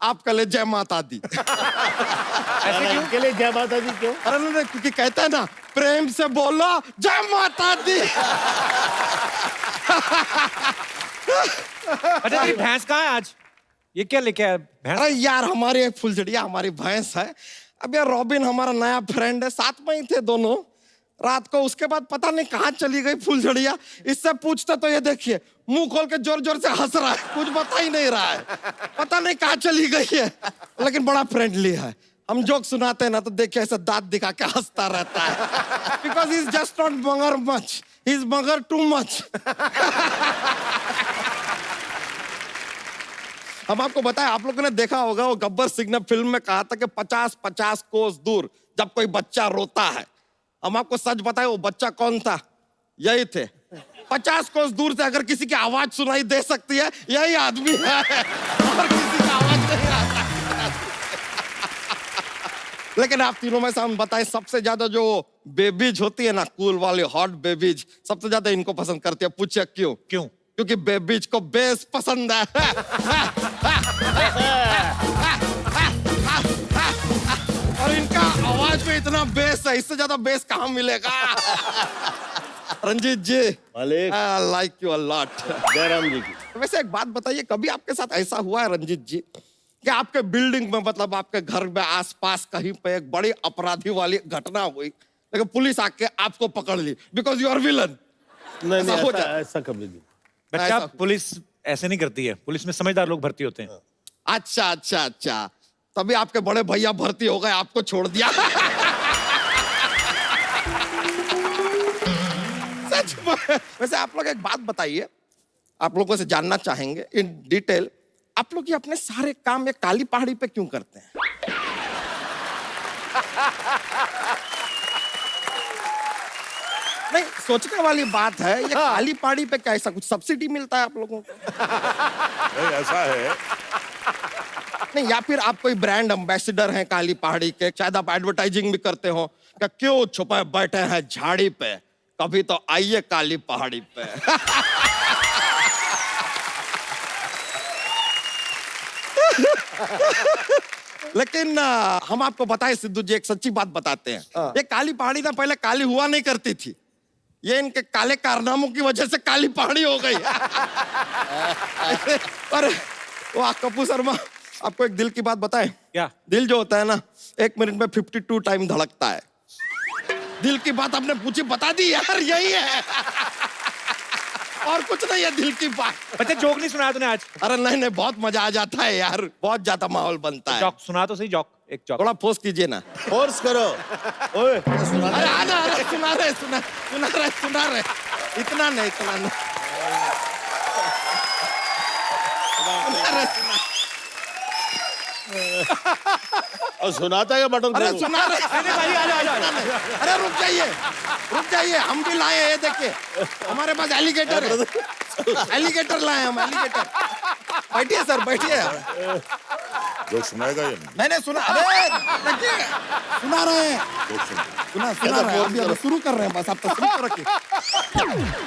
आपके लिए जय माता दी। ऐसे क्यों? के लिए जय माता दी क्यों? अरे नहीं, क्योंकि कहते हैं ना, प्रेम से बोलो जय माता दी। अच्छा तेरी भैंस कहाँ है आज? ये क्या लेके आया भैंस? अरे यार, हमारी एक फुलझड़िया हमारी भैंस है। अब यार रॉबिन हमारा नया फ्रेंड है, साथ में ही थे दोनों। रात को उसके बाद पता नहीं कहाँ चली गई फुलझड़िया। इससे पूछते तो ये देखिए मुंह खोल के जोर जोर से हंस रहा है, कुछ बता ही नहीं रहा है, पता नहीं कहाँ चली गई है। लेकिन बड़ा फ्रेंडली है, हम जोक सुनाते हैं ना तो देखिए ऐसे दांत दिखा के हंसता रहता है। Because he is just not मगर मच, ही इज मगर टू मच। हम आपको बताएं, आप लोगों ने देखा होगा वो गब्बर सिंह ने फिल्म में कहा था कि 50-50 कोस दूर जब कोई बच्चा रोता है। हम आपको सच बताएं, वो बच्चा कौन था? यही थे। 50 कोस दूर से अगर किसी की आवाज सुनाई दे सकती है, यही आदमी है। और किसी की आवाज नहीं आ सकती। लेकिन आप तीनों में से हम बताएं, सबसे ज्यादा जो बेबीज होती है ना, कूल वाली हॉट बेबीज, सबसे ज्यादा इनको पसंद करती है। पूछे क्यों? क्यों? क्योंकि बेबीज को बेस पसंद है। और इनका आवाज में इतना बेस है, इससे ज्यादा बेस कहाँ मिलेगा? रंजीत जी, मालिक, like you a lot. Jairam ji की। वैसे एक बात बताइए, कभी आपके साथ ऐसा हुआ है रंजीत जी कि आपके बिल्डिंग में, मतलब आपके घर में आसपास कहीं पे एक बड़ी अपराधी वाली घटना हुई, लेकिन पुलिस आके आपको पकड़ ली बिकॉज यू आर विलन? नहीं ऐसा हो जाता? ऐसा कभी नहीं। बच्चा, ऐसा- पुलिस ऐसे नहीं करती है। पुलिस में समझदार लोग भर्ती होते हैं। अच्छा अच्छा अच्छा, तभी आपके बड़े भैया भर्ती हो गए, आपको छोड़ दिया। सच में। वैसे आप लोग एक बात बताइए, आप लोगों से जानना चाहेंगे इन डिटेल, आप लोग ये अपने सारे काम ये काली पहाड़ी पे क्यों करते हैं? नहीं, सोचने वाली बात है, ये काली पहाड़ी पे क्या ऐसा कुछ सब्सिडी मिलता है आप लोगों को? ऐसा है। नहीं, या फिर आप कोई ब्रांड एम्बेसडर हैं काली पहाड़ी के, शायद आप एडवर्टाइजिंग भी करते हो। क्या क्यों छुपे बैठे हैं झाड़ी पे, कभी तो आइए काली पहाड़ी पे। लेकिन हम आपको बताएं सिद्धू जी, एक सच्ची बात बताते हैं। ये काली पहाड़ी ना पहले काली हुआ नहीं करती थी, ये इनके काले कारनामों की वजह से काली पहाड़ी हो गई। अरे वाह कपूर शर्मा, आपको एक दिल की बात बताएं? क्या? दिल जो होता है ना, 1 मिनट में 52 टाइम धड़कता है। दिल की बात आपने पूछी, बता दी यार, यही है। और कुछ नहीं है दिल की बात। बच्चा जोक नहीं सुनाया तूने आज? अरे नहीं नहीं, बहुत मजा आ जाता है यार, बहुत ज्यादा माहौल बनता है। जोक सुना तो सही, जोक, एक जोक। थोड़ा फोर्स कीजिए ना। फोर्स करो। ओए, अरे आना, अरे सुना रहे, सुना रहे। इतना नहीं, इतना नहीं। और सुनाता है बटन? अरे सुना रहे। भाई आ जाओ। अरे रुक जाइए, हम भी लाए, ये देखिए हमारे पास एलिगेटर है। एलिगेटर लाए हम, एलिगेटर। बैठिए सर, बैठिए। जो सुनाएगा ये मैंने सुना, अरे देखिए सुना रहे हैं, सुना रहे हैं, अभी शुरू कर रहे हैं, बस आप तो शुरू रखिए।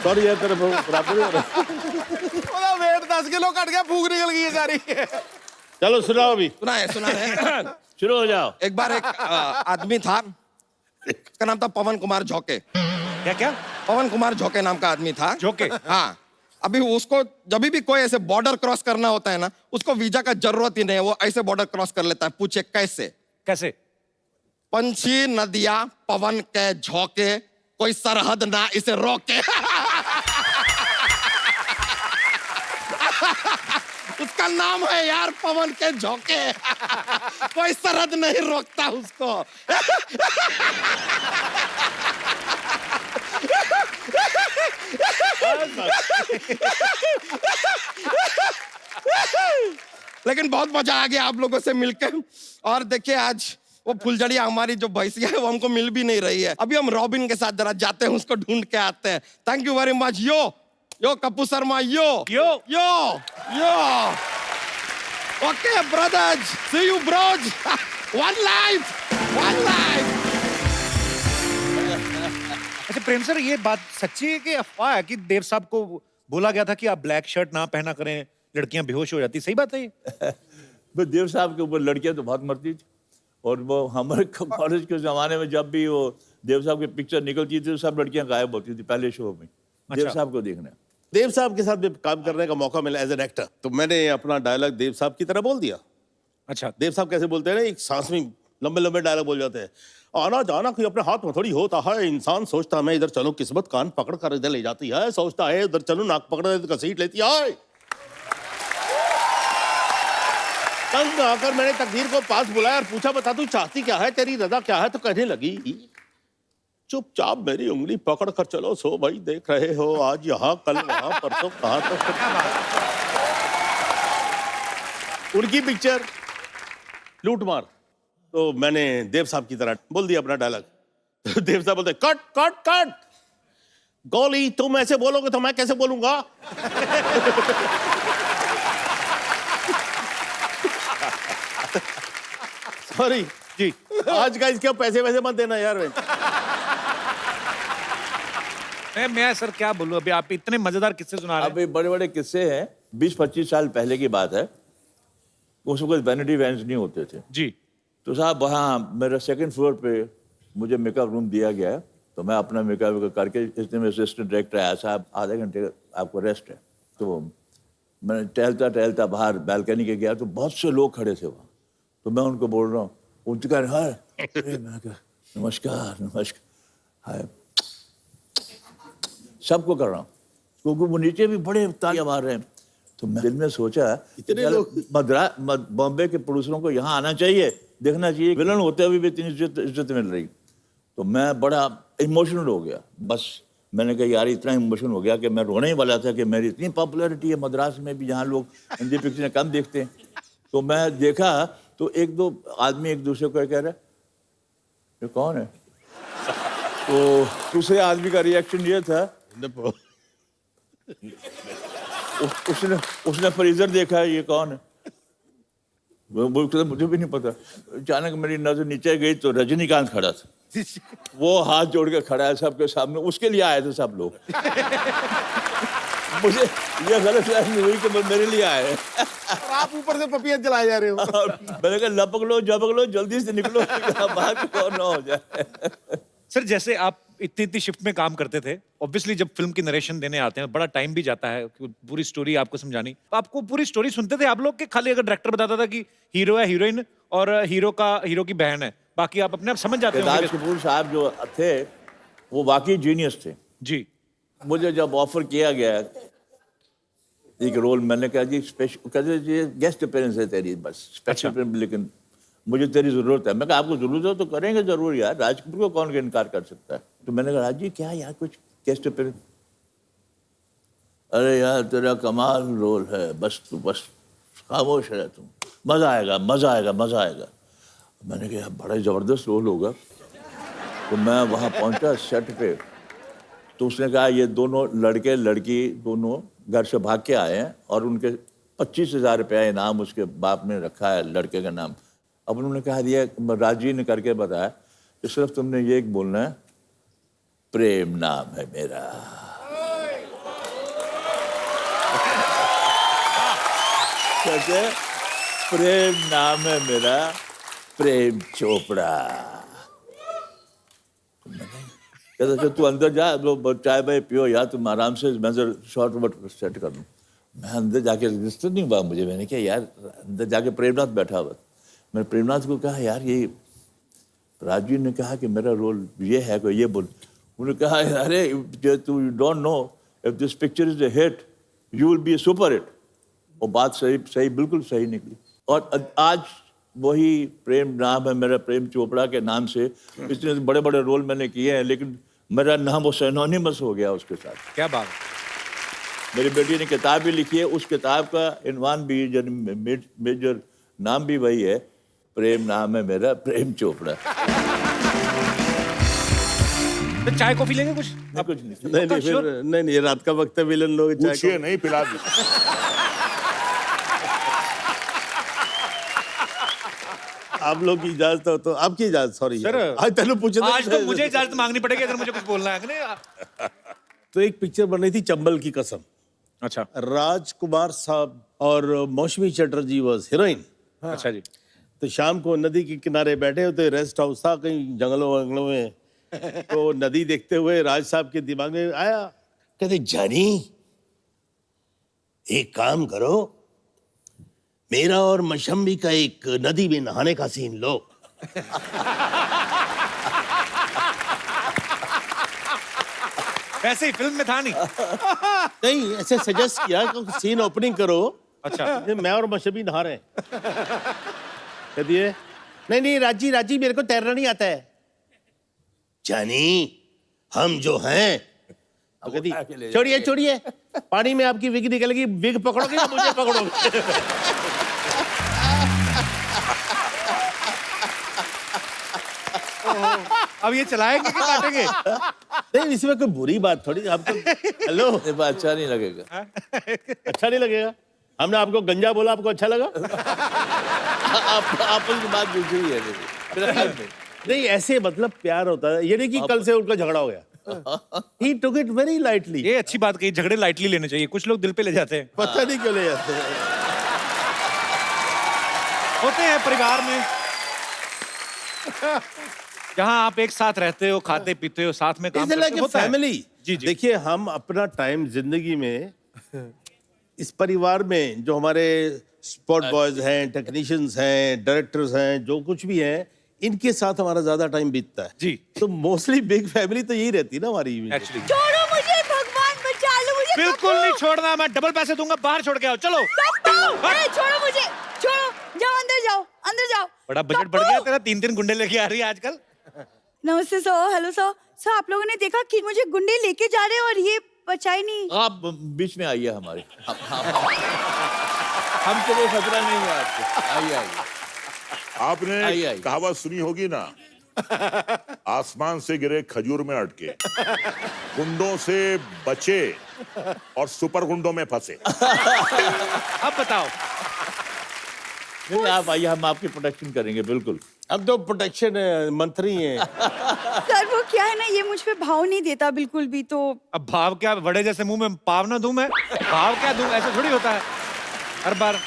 सॉरी यार, तेरे बराबर ही हो रहा है। वेट 10 किलो कट गया, भूख निकल गई है सारी। चलो सुनाओ अभी। सुना है। शुरू हो जाओ। एक बार एक आदमी था, उसका नाम था पवन कुमार झोंके। क्या? पवन कुमार झोंके नाम का आदमी था। झोंके? हाँ। अभी उसको जब भी कोई ऐसे बॉर्डर क्रॉस करना होता है ना, उसको वीजा का जरूरत ही नहीं है, वो ऐसे बॉर्डर क्रॉस कर लेता है। पूछे कैसे? कैसे? पंछी नदिया पवन के झोंके, कोई सरहद ना इसे रोके। उसका नाम है यार पवन के झोंके। कोई सरहद नहीं रोकता उसको। लेकिन बहुत मजा आ गया आप लोगों से मिलकर। और देखिए आज वो फुलझड़िया हमारी जो भैंसिया है वो हमको मिल भी नहीं रही है। अभी हम रॉबिन के साथ जरा जाते हैं, उसको ढूंढ के आते हैं। Thank you very much. Yo Kapoor Sharma, yo. Okay brothers, see you bros. One life. अच्छा प्रेम सर, ये बात सच्ची है कि अफवाह है कि देव साहब को बोला गया था कि आप ब्लैक शर्ट ना पहना करें, लड़कियां बेहोश हो जाती? सही बात है ये? तो देव साहब के ऊपर लड़कियां तो बहुत मरती थी, और वो हमारे कॉलेज के ज़माने में जब भी वो देव साहब की पिक्चर निकलती थी तो सब लड़कियां गायब होती थी पहले शो में देव साहब को देखने। देव साहब के साथ भी काम करने का मौका मिला एज एन एक्टर, तो मैंने अपना डायलॉग देव साहब की तरह बोल दिया। अच्छा, देव साहब कैसे बोलते हैं ना, एक सांस में लंबे लंबे डायलॉग बोल जाते हैं। आना जाना कोई अपने हाथ में थोड़ी होता है, इंसान सोचता मैं इधर चलूं किस्मत कान पकड़ कर इधर ले जाती है, सोचता है उधर चलूं नाक पकड़ कर घसीट लेती है। तंग आकर मैंने तकदीर को पास बुलाया और पूछा बता तू चाहती क्या है, तेरी रजा क्या है, तो कहने लगी चुपचाप मेरी उंगली पकड़ कर चलो, सो भाई देख रहे हो आज यहाँ कल वहां परसों कहां तक। उनकी पिक्चर लूट मार, तो मैंने देव साहब की तरह बोल दिया अपना डायलॉग। तो देव साहब बोलते कट कट कट, गोली तुम ऐसे बोलोगे तो मैं कैसे बोलूंगा। सॉरी जी। आज का इसके पैसे वैसे मत देना यार। मैं सर क्या बोलूं, अभी आप इतने मजेदार किस्से सुना रहे हैं। अभी बड़े बड़े किस्से हैं, 20-25 साल पहले की बात है। उस वक्त वैनिटी वैन्स नहीं होते थे जी। तो साहब वहाँ मेरे सेकंड फ्लोर पे मुझे मेकअप रूम दिया गया, तो मैं अपना मेकअप करके, इसने में असिस्टेंट डायरेक्टर आया, साहब आधे घंटे आपको रेस्ट है। तो मैं टहलता टहलता बाहर बैल्कनी के गया तो बहुत से लोग खड़े थे वहाँ, तो मैं उनको बोल रहा हूँ, उनका नमस्कार नमस्कार हाय सबको कर रहा हूँ, क्योंकि वो नीचे भी बड़े तालियां मार रहे हैं। तो मैं दिल में सोचा इतने लोग बॉम्बे के प्रोड्यूसरों को यहाँ आना चाहिए, देखना चाहिए विलन होते हुए भी इतनी इज्जत मिल रही। तो मैं बड़ा इमोशनल हो गया, बस मैंने कहा यार इतना इमोशनल हो गया कि मैं रोने ही वाला था कि मेरी इतनी पॉपुलैरिटी है मद्रास में भी, जहाँ लोग हिंदी पिक्चरें कम देखते हैं। तो मैं देखा तो एक दो आदमी एक दूसरे को कह रहे ये कौन है, तो दूसरे आदमी का रिएक्शन ये था उसने फ्रीजर देखा ये कौन है, वो मुझे भी नहीं पता। अचानक मेरी नजर नीचे गई तो रजनीकांत खड़ा था, वो हाथ जोड़ के खड़ा है सबके सामने, उसके लिए आए थे सब लोग। मुझे ये गलत फहमी हुई कि वो मेरे लिए आए हैं। और आप ऊपर से पपिया जलाए जा रहे हो। मैंने कहा लपक लो झपक लो जल्दी से निकलो, बात कौन ना हो जाए। सर जैसे आप इतनी शिफ्ट में काम करते थे, ऑब्वियसली जब फिल्म की नरेशन देने आते हैं बड़ा टाइम भी जाता है पूरी स्टोरी आपको समझानी। आपको पूरी स्टोरी सुनते थे आप लोग कि खाली अगर डायरेक्टर बताता था कि हीरो है हीरोइन और हीरो की बहन है, बाकी आप अपने आप समझ जाते हो? राज कपूर साहब जो थे वो वाकई जीनियस थे जी। मुझे जब ऑफर किया गया एक रोल, मैंने कहा जी स्पेशल, कहते जी गेस्ट अपीयरेंस है तेरी, बस स्पेशल, लेकिन मुझे तेरी जरूरत है। मैं कहा आपको जरूरत हो तो करेंगे जरूर यार, राज कपूर को कौन इनकार कर सकता है। तो मैंने कहा राज जी क्या यार कुछ गेस्ट अपीयरेंस, अरे यार तेरा कमाल रोल है, बस तू बस खामोश रह, तुम मजा आएगा मजा आएगा मजा आएगा। मैंने कहा बड़ा जबरदस्त रोल होगा। तो मैं वहाँ पहुँचा सेट पे, तो उसने कहा ये दोनों लड़के लड़की दोनों घर से भाग के आए हैं और उनके 25,000 रुपया इनाम उसके बाप ने रखा है लड़के का नाम। अब उन्होंने कहा दिया, राजी ने करके बताया कि सिर्फ तुमने ये एक बोलना है, प्रेम नाम है मेरा। कहते प्रेम नाम है मेरा, प्रेम चोपड़ा। कहता तू अंदर जा, लो चाय भाई पियो यार, तुम आराम से, मैं शॉर्ट वट सेट कर दूँ। मैं अंदर जाके रजिस्टर नहीं हुआ मुझे, मैंने कहा यार अंदर जाके प्रेमनाथ बैठा हुआ, मैंने प्रेमनाथ को कहा यार ये राजू ने कहा कि मेरा रोल ये है, कोई ये बोल। उन्होंने कहा अरे तू don't know if this picture is a hit you will be A super hit. वो बात सही बिल्कुल सही निकली। और आज वही प्रेम नाम है मेरा, प्रेम चोपड़ा के नाम से इतने बड़े बड़े रोल मैंने किए हैं, लेकिन मेरा नाम वो सिनोनिमस हो गया उसके साथ। क्या बात। मेरी बेटी ने किताब भी लिखी है, उस किताब का इनवान भी मेजर नाम भी वही है, प्रेम नाम है मेरा, प्रेम चोपड़ा। तो चाय कॉफी लेंगे कुछ? कुछ नहीं। नहीं फिर नहीं रात का वक्त है, विलन लोग पूछिए नहीं पिला दी। आप लोग की इजाजत हो तो आपकी इजाजत। सॉरी सर आज तेन पूछे आज तो मुझे इजाजत मांगनी पड़ेगी अगर मुझे कुछ बोलना है नहीं। तो एक पिक्चर बन रही थी चंबल की कसम। अच्छा। राजकुमार साहब और मौसमी चटर्जी वाज हीरोइन अच्छा जी। तो शाम को नदी के किनारे बैठे होते, रेस्ट हाउस था कहीं जंगलों वंगलों में, तो नदी देखते हुए राज साहब के दिमाग में आया, कहते जानी एक काम करो, मेरा और मशम्मी का एक नदी में नहाने का सीन लो। वैसे ही फिल्म में था नहीं। नहीं, ऐसे सजेस्ट किया कि सीन ओपनिंग करो। अच्छा। मैं और मशम्मी नहा रहे हैं। कह दिए नहीं राजी मेरे को तैरना नहीं आता है। जानी हम जो हैं, तो कहती छोड़िए पानी में आपकी विग निकलेगी, विग पकड़ोगे या मुझे पकड़ोगे? अब ये चलाएंगे कि काटेंगे? नहीं, इसमें कोई बुरी बात थोड़ी। आपको हेलो, ये बात अच्छा नहीं लगेगा। अच्छा नहीं लगेगा? हमने आपको गंजा बोला, आपको अच्छा लगा? आप की बात दूसरी है मेरे ख्याल में। नहीं, ऐसे मतलब प्यार होता है, ये नहीं कि कल से उनका झगड़ा हो गया। He took it very lightly. ये अच्छी बात कही, झगड़े लाइटली लेने चाहिए, कुछ लोग दिल पे ले जाते हैं। पता नहीं क्यों ले जाते हैं। होते हैं परिवार में, जहां आप एक साथ रहते हो, खाते पीते हो, साथ में काम It's करते like हो, a होता है। family. जी जी। देखिए, हम अपना टाइम जिंदगी में इस परिवार में जो हमारे स्पॉट बॉयज हैं, टेक्नीशियंस हैं, डायरेक्टर्स हैं, जो कुछ भी हैं, इनके साथ हमारा ज्यादा टाइम बीतता है। जी। तो मोस्टली बिग फैमिली तो यही रहती है ना हमारी। एक्चुअली छोड़ो मुझे, भगवान बचा लो मुझे। बिल्कुल नहीं छोड़ना, मैं डबल पैसे दूंगा, बाहर छोड़ के आओ, चलो। अरे छोड़ो मुझे, छोड़ो, जाओ अंदर जाओ, अंदर जाओ। बड़ा बजट बढ़ गया तेरा, 3-3 गुंडे लेके आ रही है आजकल। नमस्ते सर, हेलो सर। सर आप लोगों ने देखा कि मुझे गुंडे लेके जा रहे हैं और ये बचा ही नहीं। आप बीच में आइए हमारे। हम तो वो खतरा नहीं है आपको। आइए। आपने आइए। कहावत सुनी होगी ना, आसमान से गिरे खजूर में अटके, गुंडों से बचे और सुपर गुंडों में फंसे। अब बताओ। नहीं, आप आइए, हम आपकी प्रोटेक्शन करेंगे बिल्कुल। हम तो प्रोटेक्शन मंत्री हैं। सर वो क्या है ना, ये मुझ पे भाव नहीं देता बिल्कुल भी। तो अब भाव क्या, बड़े जैसे मुंह में पाव ना दूं मैं? भाव क्या दूं, ऐसा थोड़ी होता है हर बार।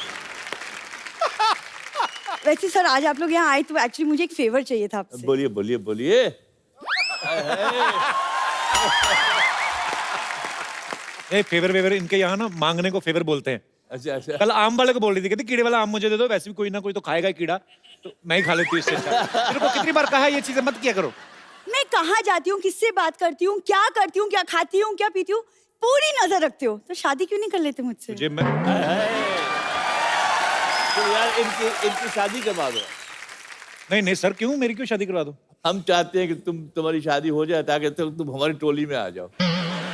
वैसे सर आज आप लोग यहाँ आए तो एक्चुअली मुझे एक फेवर चाहिए था आपसे। बोलिए बोलिए बोलिए। ए फेवर वेवर इनके यहाँ ना मांगने को फेवर बोलते हैं। अच्छा अच्छा। कल आम वाले को बोल रही थी, कहती कीड़े वाला आम मुझे दे दो, वैसे भी कोई ना कोई तो खाएगा ही कीड़ा, तो मैं ही खा लेती हूँ इससे अच्छा। मेरे को कितनी बार कहा है ये चीजें मत किया करो। मैं कहाँ जाती हूँ, किससे बात करती हूँ, क्या करती हूँ, क्या खाती हूँ, क्या पीती हूँ, पूरी नजर रखते हो। तो शादी क्यों नहीं कर लेते मुझसे? मुझे मैं तो यार इनकी शादी करवा दो। नहीं सर, क्यों, मेरी क्यों शादी करवा दो? हम चाहते हैं कि तुम्हारी शादी हो जाए ताकि तुम हमारी टोली में आ जाओ।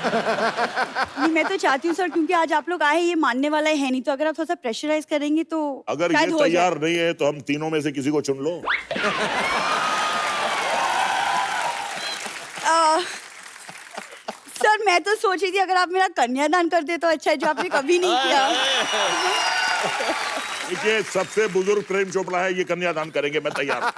नहीं मैं तो चाहती हूँ सर, क्योंकि आज आप लोग आए, ये मानने वाला है नहीं, तो अगर आप थोड़ा सा प्रेशराइज करेंगे तो अगर शायद ये हो जाए। तैयार नहीं है तो हम तीनों में से किसी को चुन लो। सर मैं तो सोच रही थी अगर आप मेरा कन्यादान कर दे तो अच्छा है, जो आपने कभी नहीं किया। देखिए, सबसे बुजुर्ग प्रेम चोपड़ा है, ये कन्यादान करेंगे, मैं तैयार हूं।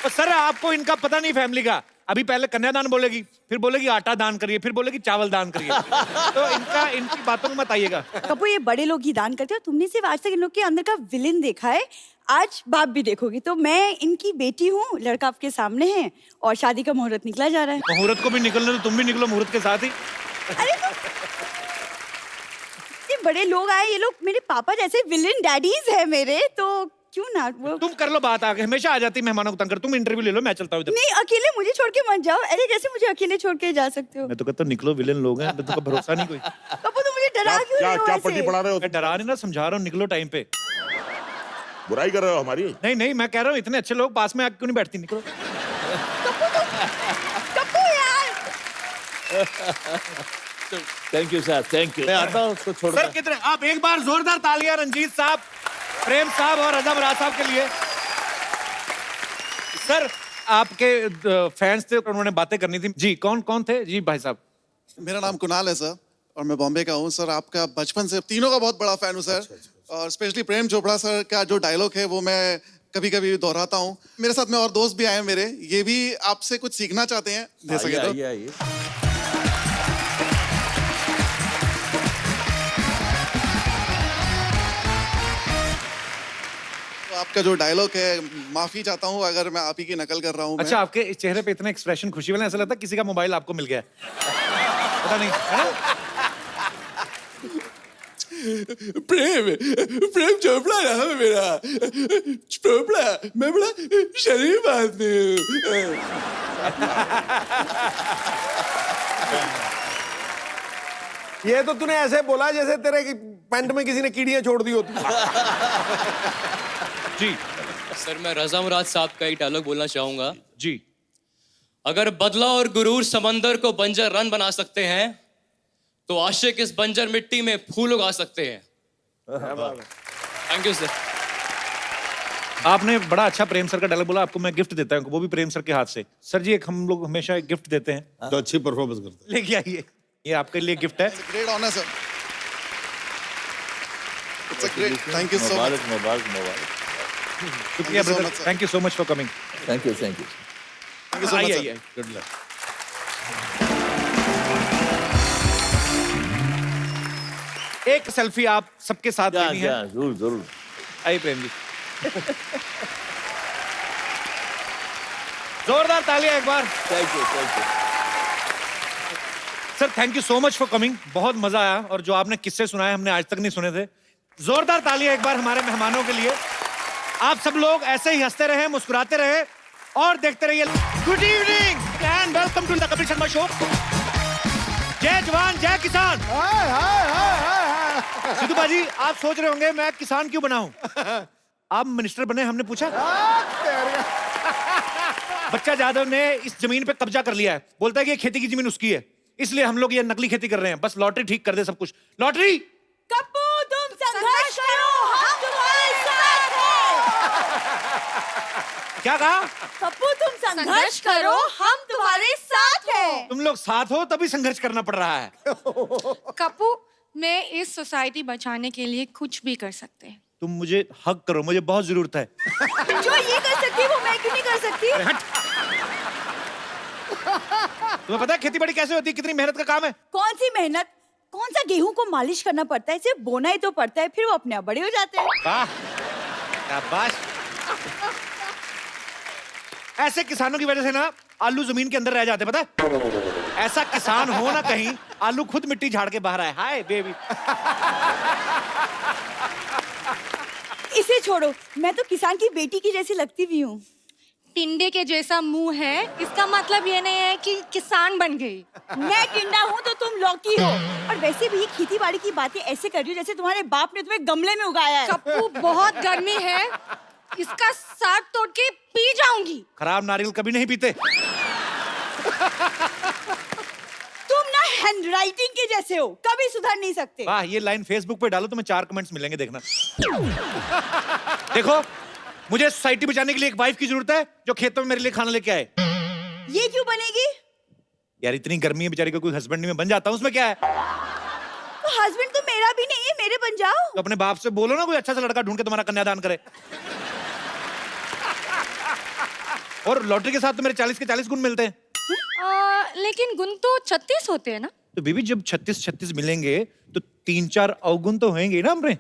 तो सर आपको इनका पता नहीं फैमिली का। अभी पहले कन्यादान बोलेगी, फिर बोलेगी आटा दान करिए, फिर बोलेगी चावल दान करिए। तो इनकी बातों में मत आइएगा। कपूर ये बड़े लोग ही दान करते हैं, तुमने सिर्फ आज तक इन लोग के अंदर का विलेन देखा है, आज बाप भी देखोगी। तो मैं इनकी बेटी हूँ, लड़का आपके सामने है और शादी का मुहूर्त निकला जा रहा है। मुहूर्त को भी निकलने तो तुम भी निकलो मुहूर्त के साथ ही। अरे तो ये बड़े लोग आए, ये लोग मेरे पापा जैसे विलेन डैडीज है मेरे, तो क्यों ना वो। तुम कर लो बात, आके हमेशा आ जाती मेहमानों को तंग कर। तुम इंटरव्यू ले लो, मैं चलता हूँ इधर। नहीं अकेले मुझे छोड़ के मत जाओ। अरे कैसे मुझे अकेले छोड़ के जा सकते हो? मैं तो कहता हूँ निकलो, विलेन लोग हैं, तुमको भरोसा नहीं कोई। कपूर तुम मुझे डरा क्यों क्या रहे हो क्या ऐसे? पट्टी पढ़ा रहे हो? मैं डरा नहीं ना, समझा रहा हूँ, निकलो टाइम पे। बुराई कर रहे हो हमारी? नहीं मैं कह रहा हूँ इतने अच्छे लोग पास में आके क्यों नहीं बैठती, निकलो। कपूर यार। Thank you sir, thank you. मैं आता हूँ उसको छोड़ सर कितने, आप एक बार जोरदार तालियां रंजीत साहब, प्रेम साहब और रजा बराज साहब के लिए। सर आपके फैंस थे, उन्होंने बातें करनी थी जी। कौन थे जी? भाई साहब। मेरा नाम कुणाल है सर और मैं बॉम्बे का हूँ सर। आपका बचपन से तीनों का बहुत बड़ा फैन हूँ सर। और स्पेशली प्रेम चोपड़ा सर का जो डायलॉग है वो मैं कभी कभी दोहराता हूँ। मेरे साथ में और दोस्त भी आए हैं मेरे, ये भी आपसे कुछ सीखना चाहते हैं, दे सके तो। आइए। तो आपका जो डायलॉग है, माफी चाहता हूँ अगर मैं आप ही की नकल कर रहा हूँ। अच्छा, आपके चेहरे पे इतना एक्सप्रेशन खुशी वाला, ऐसा लगता है किसी का मोबाइल आपको मिल गया है। पता नहीं, है ना? प्रेम चोपड़ा नाम है मेरा। चोपड़ा, मैं बड़ा शरीफ आदमी हूँ। ये तो तूने ऐसे बोला जैसे तेरे पैंट में किसी ने कीड़ियां छोड़ दी होती। जी सर, मैं रजा मुराद साहब का एक डायलॉग बोलना चाहूंगा। जी। अगर बदला और गुरूर समंदर को बंजर रन बना सकते हैं, तो आशिक इस बंजर मिट्टी में फूल उगा सकते हैं। Thank you sir. आपने बड़ा अच्छा प्रेम सर का डायलॉग बोला, आपको मैं गिफ्ट देता हूँ, वो भी प्रेम सर के हाथ से। सर जी, एक हम लोग हमेशा एक गिफ्ट देते हैं। तो अच्छी परफॉर्मेंस करते हैं। लेके आइए, ये आपके लिए गिफ्ट है। Great honour sir. It's a great, thank you so much. मुबारक मुबारक मुबारक। शुक्रिया brother, thank you so much for coming. Thank you thank you. Thank you so much आइए सर। आइए। Good luck. एक सेल्फी आप सबके साथ लेनी है। जरूर जरूर। आइए प्रेम जी। जोरदार तालियां एक बार। Thank you thank you. Sir thank you so much for coming, बहुत मजा आया, और जो आपने किस्से सुनाए हमने आज तक नहीं सुने थे। जोरदार तालियां एक बार हमारे मेहमानों के लिए। आप सब लोग ऐसे ही हंसते रहे, मुस्कुराते रहे और देखते रहिए। Good evening and welcome to the Kapil Sharma show. जय जवान जय किसान। सिद्धू बाजी, आप सोच रहे होंगे मैं किसान क्यों बना हूं? आप मिनिस्टर बने, हमने पूछा। बच्चा जाधव ने इस जमीन पे कब्जा कर लिया है, बोलता है कि ये खेती की जमीन उसकी है, इसलिए हम लोग ये नकली खेती कर रहे हैं। बस लॉटरी ठीक कर दे सब कुछ। लॉटरी। कप्पू तुम संघर्ष करो, हम तुम्हारे साथ हैं। क्या कहा? कप्पू तुम संघर्ष करो, हम तुम्हारे साथ हैं। तुम लोग साथ हो तभी संघर्ष करना पड़ रहा है। कप्पू, मैं इस सोसाइटी बचाने के लिए कुछ भी कर सकते हैं। तुम मुझे हक करो, मुझे बहुत जरूरत है। जो ये कर सकती है वो मैं क्यों नहीं कर सकती? अरे हट। तुम्हें पता है खेती बाड़ी कैसे होती है, कितनी मेहनत का काम है? कौन सी मेहनत? कौन सा गेहूं को मालिश करना पड़ता है, सिर्फ बोना ही तो पड़ता है, फिर वो अपने आप बड़े हो जाते हैं। वाह, शाबाश। ऐसे किसानों की वजह से ना आलू जमीन के अंदर रह जाते, पता है? ऐसा किसान हो ना कहीं, आलू खुद मिट्टी झाड़ के बाहर आए। Hi baby. इसे छोड़ो, मैं तो किसान की बेटी की जैसी लगती भी हूँ। टिंडे के जैसा मुंह है, इसका मतलब ये नहीं है कि किसान बन गई। मैं टिंडा हूँ तो तुम लौकी हो। और वैसे भी खेती बाड़ी की बातें ऐसे कर रही हो जैसे तुम्हारे बाप ने तुम्हें गमले में उगाया है। कप्पू, बहुत गर्मी है, इसका साग तोड़ के पी जाऊंगी। खराब नारियल कभी नहीं पीते। तुम ना हैंडराइटिंग के जैसे हो, कभी सुधर नहीं सकते। वाह, ये लाइन फेसबुक पे डालो, तुम्हें 4 कमेंट्स मिलेंगे, देखना। देखो, मुझे सोसाइटी बचाने के लिए एक वाइफ की जरूरत है जो खेतों में मेरे लिए खाना लेके आए। ये क्यों बनेगी? यार इतनी गर्मी है बेचारी को, कोई हस्बैंड नहीं, मैं बन जाता हूँ, उसमें क्या है? तो हस्बैंड तो मेरा भी नहीं है, मेरे बन जाओ। तो अपने बाप से बोलो ना कोई अच्छा सा लड़का ढूंढ के तुम्हारा कन्यादान करे। और लॉटरी के साथ तो मेरे 40 के 40 गुण मिलते हैं। लेकिन गुण तो 36 होते हैं ना? तो बीबी जब 36 मिलेंगे तो 3-4 अवगुण तो होंगे ही ना हमरे।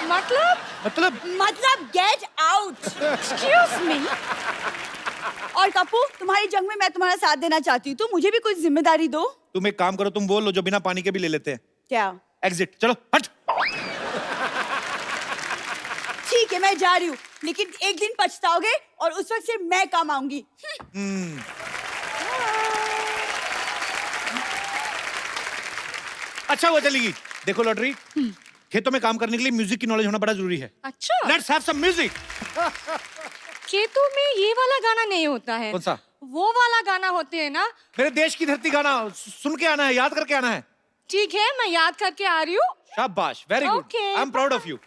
मतलब गेट आउट। Excuse me. और कप्पू, तुम्हारी जंग में मैं तुम्हारा साथ देना चाहती हूँ, तो मुझे भी कुछ जिम्मेदारी दो। तुम एक काम करो, तुम बोल लो जो बिना पानी के भी ले लेते हैं। क्या? एग्जिट। चलो हट। ठीक है, मैं जा रही हूँ, लेकिन एक दिन पछताओगे और उस वक्त सिर्फ मैं काम आऊंगी। अच्छा वो चलेगी। देखो लॉटरी, खेतों में काम करने के लिए म्यूजिक की नॉलेज होना बड़ा जरूरी है। अच्छा, लेट्स हैव सम म्यूजिक। खेतों में ये वाला गाना नहीं होता है। कौन सा? वो वाला गाना होते हैं ना। मेरे देश की धरती गाना सुन के आना है, याद करके आना है। ठीक है, मैं याद करके आ रही हूँ। शाबाश, very good, Okay. I am proud of you.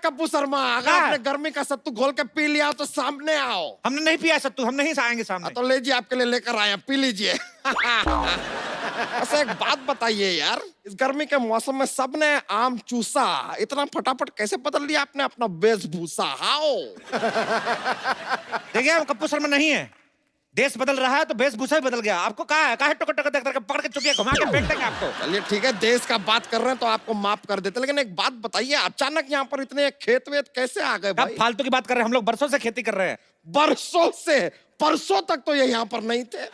Kappu Sharma, अगर हाँ। आपने गर्मी का सत्तू घोल के पी लिया तो सामने आओ। हमने नहीं पिया सत्तू, हम नहीं आएंगे सामने। तो लीजिए, आपके लिए लेकर आए हैं, पी लीजिए। अच्छा एक बात बताइए यार, इस गर्मी के मौसम में सबने आम चूसा, इतना फटाफट कैसे बदल लिया आपने अपना वेशभूषा? हाओ? देखिए हम कप्पू शर्मा नहीं है, देश बदल रहा है तो वेशभूषा भी बदल गया। आपको कहा है काहे टोकर टोकर देख पकड़ के चुटिया घुमा के फेंक देंगे आपको। चलिए ठीक है, देश का बात कर रहे हैं तो आपको माफ कर देते, लेकिन एक बात बताइए, अचानक यहाँ पर इतने खेत वेत कैसे आ गए आप भाई? फालतू की बात कर रहे हैं, हम लोग बरसों से खेती कर रहे हैं। बरसों से? परसों तक तो ये यहाँ पर नहीं थे।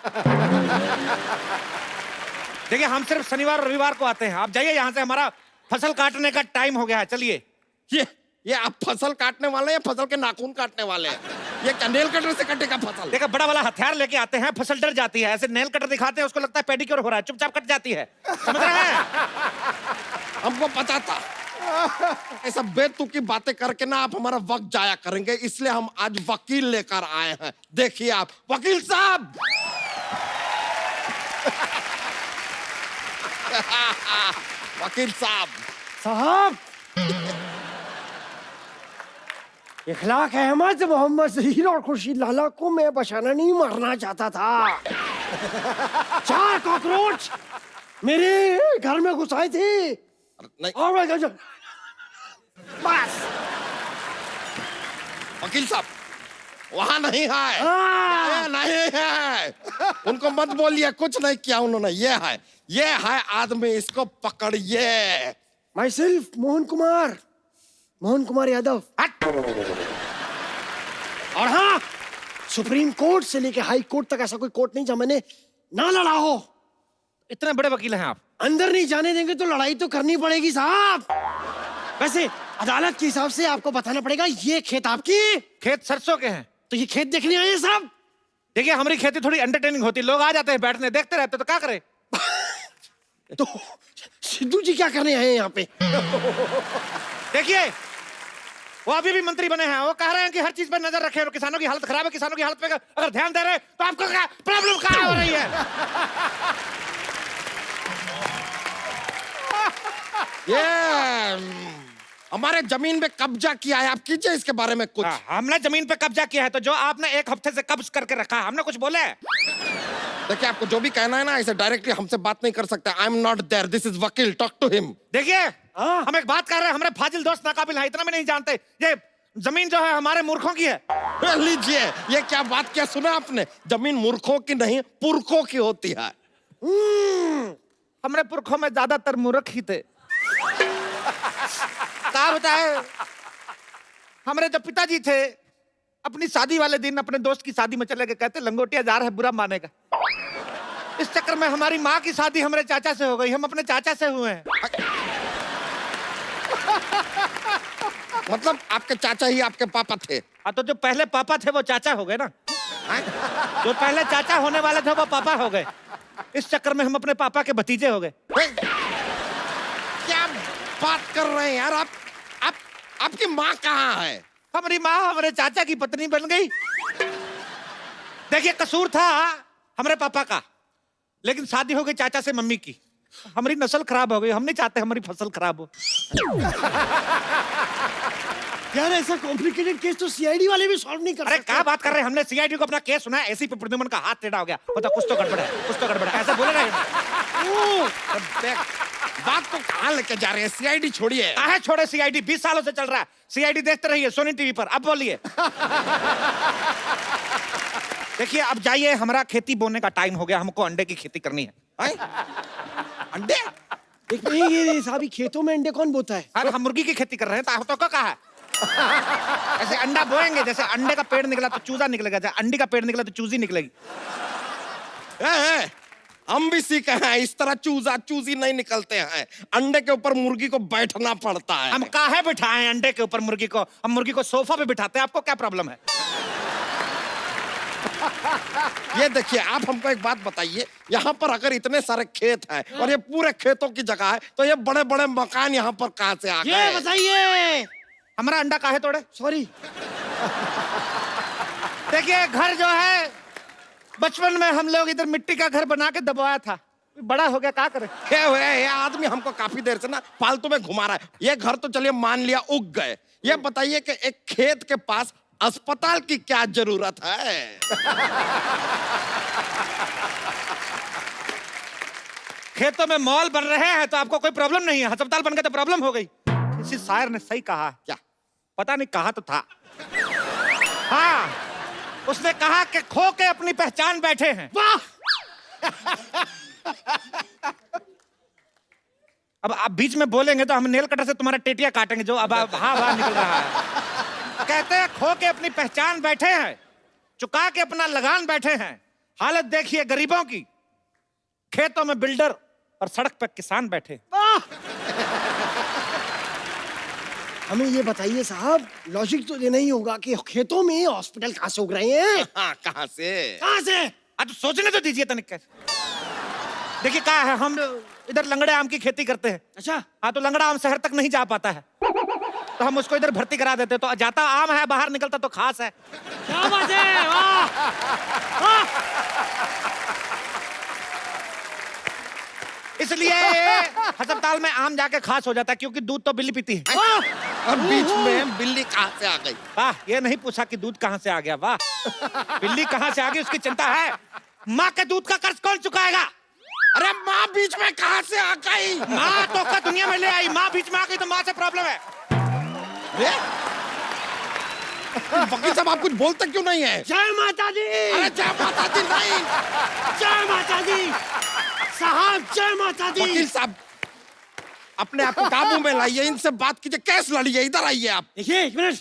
देखिए हम सिर्फ शनिवार और रविवार को आते हैं। आप जाइए यहाँ से, हमारा फसल काटने का टाइम हो गया है, चलिए। ये आप फसल काटने वाले हैं या फसल के नाखून काटने वाले हैं? ये क्या नेल कटर से कटेगा फसल? देखा बड़ा वाला हथियार लेके आते हैं, फसल डर जाती है। ऐसे नेल कटर दिखाते हैं, उसको लगता है पेडिक्योर हो रहा है, चुपचाप कट जाती है। समझ रहे हैं? हमको पता था ऐसा बेतुकी बातें करके ना आप हमारा वक्त जाया करेंगे, इसलिए हम आज वकील लेकर आए हैं। देखिए आप वकील साहब। वकील साहब इखलाक अहमद, मोहम्मद जहीर और खुर्शीद लाला को मैं बचाना नहीं मारना चाहता था। 4 कॉकरोच मेरे घर में घुस आए थे नहीं और मैं बस। वकील साहब वहां नहीं है, ये नहीं है, उनको मत बोलिए, कुछ नहीं किया उन्होंने। ये है आदमी, इसको पकड़िए। My self Mohan Kumar Yadav. और हाँ, सुप्रीम कोर्ट से लेके हाई कोर्ट तक ऐसा कोई कोर्ट नहीं जहाँ मैंने ना लड़ा हो। इतने बड़े वकील हैं आप। अंदर नहीं जाने देंगे तो लड़ाई तो करनी पड़ेगी साहब। वैसे अदालत के हिसाब से आपको बताना पड़ेगा, ये खेत आपकी? खेत सरसों के हैं। तो ये खेत देखने आए हैं साहब? देखिए हमारी खेती थोड़ी एंटरटेनिंग होती है, लोग आ जाते हैं बैठने, देखते रहते, तो क्या करें? तो सिद्धू जी क्या करने आए हैं यहाँ पे? देखिए वो अभी भी मंत्री बने हैं, वो कह रहे हैं कि हर चीज पर नजर रखें और किसानों की हालत खराब है, किसानों की हालत पे अगर ध्यान दे रहे हैं तो आपको क्या प्रॉब्लम कहाँ हो रही है? ये हमारे जमीन पे कब्जा किया है, आप कीजिए इसके बारे में कुछ। हमने जमीन पे कब्जा किया है तो जो आपने 1 हफ्ते से कब्ज करके रखा है, हमने कुछ बोले? देखिए आपको जो भी कहना है ना, ऐसे डायरेक्टली हमसे बात नहीं कर सकते। I am not there, this is vakil, talk to him. देखिए हम एक बात कर रहे हैं, हमारे फाजिल दोस्त नाकाबिल हैं, इतना भी नहीं जानते। ये जमीन जो है हमारे मूर्खों की है। लीजिए, ये क्या बात किया सुना आपने? जमीन मूर्खों की नहीं, पुरखों की होती है। हमारे पुरखों में ज्यादातर मूर्ख ही थे। क्या बताए, हमारे जो पिताजी थे अपनी शादी वाले दिन अपने दोस्त की शादी में चले गए, कहते लंगोटिया जा रहा है बुरा मानेगा। इस चक्कर में हमारी माँ की शादी हमारे चाचा से हो गई, हम अपने चाचा से हुए हैं। मतलब आपके चाचा ही आपके पापा थे? हाँ, तो जो पहले पापा थे वो चाचा हो गए ना। जो पहले चाचा होने वाले थे वो पापा हो गए, इस चक्कर में हम अपने पापा के भतीजे हो गए। क्या बात कर रहे हैं यार आप? आपकी माँ कहाँ है? हमारी माँ हमारे चाचा की पत्नी बन गई। देखिए कसूर था हमारे पापा का, लेकिन शादी हो गई चाचा से मम्मी की, हमारी नस्ल खराब हो गई। हम नहीं चाहते हमारी फसल खराब हो। यार ऐसा कॉम्प्लिकेटेड केस तो सीआईडी वाले भी सॉल्व नहीं कर अरे सकते। क्या बात कर रहे हैं, हमने सीआईडी को अपना केस सुना है, एसीपी प्रद्युमन का हाथ टेढ़ा हो गया, मतलब कुछ तो गड़बड़ है, कुछ तो गड़बड़ है, ऐसा बोले रहे। बात तो कहाँ लेके जा रहे हैं? सीआईडी छोड़िए। काहे छोड़े सीआईडी, 20 सालों से चल रहा है सीआईडी, देखते रहिए सोनी टीवी पर। अब बोलिए। देखिए अब जाइए, हमारा खेती बोने का टाइम हो गया, हमको अंडे की खेती करनी है। अंडे? ये साहब खेतों में अंडे कौन बोता है? अरे हम मुर्गी की खेती कर रहे हैं, तो क्या कहा है? ऐसे अंडा बोएंगे, जैसे अंडे का पेड़ निकला तो चूजा निकलेगा, जैसे अंडी का पेड़ निकला तो चूजी निकलेगी। हम भी सीखे हैं, इस तरह चूजा चूजी नहीं निकलते हैं। अंडे के ऊपर मुर्गी को बैठना पड़ता है। हम काहे बिठाएं अंडे के ऊपर मुर्गी को? हम मुर्गी को सोफा पे बिठाते हैं, आपको क्या प्रॉब्लम है? ये देखिए, आप हमको एक बात बताइए, यहाँ पर अगर इतने सारे खेत हैं और ये पूरे खेतों की जगह है, तो ये बड़े बड़े मकान यहाँ पर कहाँ से आ गए? ये बताइए, हमारा अंडा काहे तोड़े? सॉरी। देखिए घर जो है, बचपन में हम लोग इधर मिट्टी का घर बना के दबाया था, बड़ा हो गया, क्या करे? ये आदमी हमको काफी देर से ना फालतू में घुमा रहा है। ये घर तो चलिए मान लिया उग गए, ये बताइए कि एक खेत के पास अस्पताल की क्या जरूरत है? खेतों में मॉल बन रहे हैं तो आपको कोई प्रॉब्लम नहीं है, अस्पताल बन गए तो प्रॉब्लम हो गई। किसी शायर ने सही कहा। क्या? पता नहीं, कहा तो था। हाँ, उसने कहा कि खो के अपनी पहचान बैठे हैं। वाह! अब आप बीच में बोलेंगे तो हम नेल कटर से तुम्हारा टेटिया काटेंगे जो अब हाँ निकल रहा है। कहते हैं खो के अपनी पहचान बैठे हैं, चुका के अपना लगान बैठे हैं। हालत देखिए गरीबों की, खेतों में बिल्डर और सड़क पर किसान बैठे। वाह! हमें ये बताइए साहब, लॉजिक तो देना ही होगा कि खेतों में हॉस्पिटल कहाँ से उग रहे हैं? हाँ, कहाँ से? कहाँ से? अब सोचने तो दीजिए तनिक। देखिए क्या है, हम इधर लंगड़े आम की खेती करते हैं। अच्छा। हाँ, तो लंगड़ा आम शहर तक नहीं जा पाता है, तो हम उसको इधर भर्ती करा देते, तो जाता आम है, बाहर निकलता तो खास है। क्या बात है! वाह! वाह! इसलिए अस्पताल में आम जाके खास हो जाता है, क्योंकि दूध तो बिल्ली पीती है। और बीच में बिल्ली कहाँ से आ गई? वाह, ये नहीं पूछा कि दूध कहाँ से आ गया। वाह, बिल्ली कहाँ से आ गई उसकी चिंता है। माँ के दूध का कर्ज कौन चुकाएगा? अरे माँ बीच में कहाँ से आ गई? माँ तो का दुनिया में ले आई, माँ बीच में आ गई तो माँ से प्रॉब्लम है। वकील साहब आप कुछ बोलते क्यों नहीं है? जय माता दी! अरे जय माता दी नहीं। जय माता दी! साहब जय माता दी! वकील साहब अपने आप को काबू में लाइए, इनसे बात कीजिए, केस लड़िए, इधर आइए आप। देखिए एक मिनट,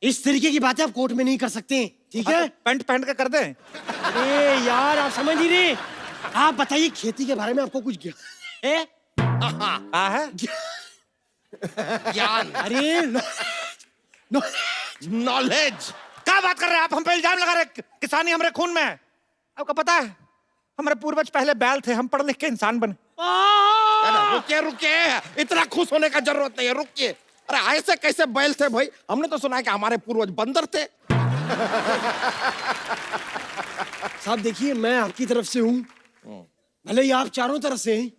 इस तरीके की बातें आप कोर्ट में नहीं कर सकते, ठीक है? पैंट पहन के कर दे। अरे यार आप समझ नहीं रहे। आप बताइए खेती के बारे में आपको कुछ ज्ञान है? हाँ है ज्ञान, अरे नॉलेज। क्या बात कर रहे हैं आप? हम पे इल्जाम लगा रहे, किसानी हमारे खून में है। आपको पता है हमारे पूर्वज पहले बैल थे, हम पढ़ लिख के इंसान बने। रुकिए रुकिए, इतना खुश होने का जरूरत नहीं है, रुकिए। अरे ऐसे कैसे बैल थे भाई? हमने तो सुना है कि हमारे पूर्वज बंदर थे। साहब देखिए, मैं आपकी तरफ से हूँ, भले ही आप चारों तरफ से हैं,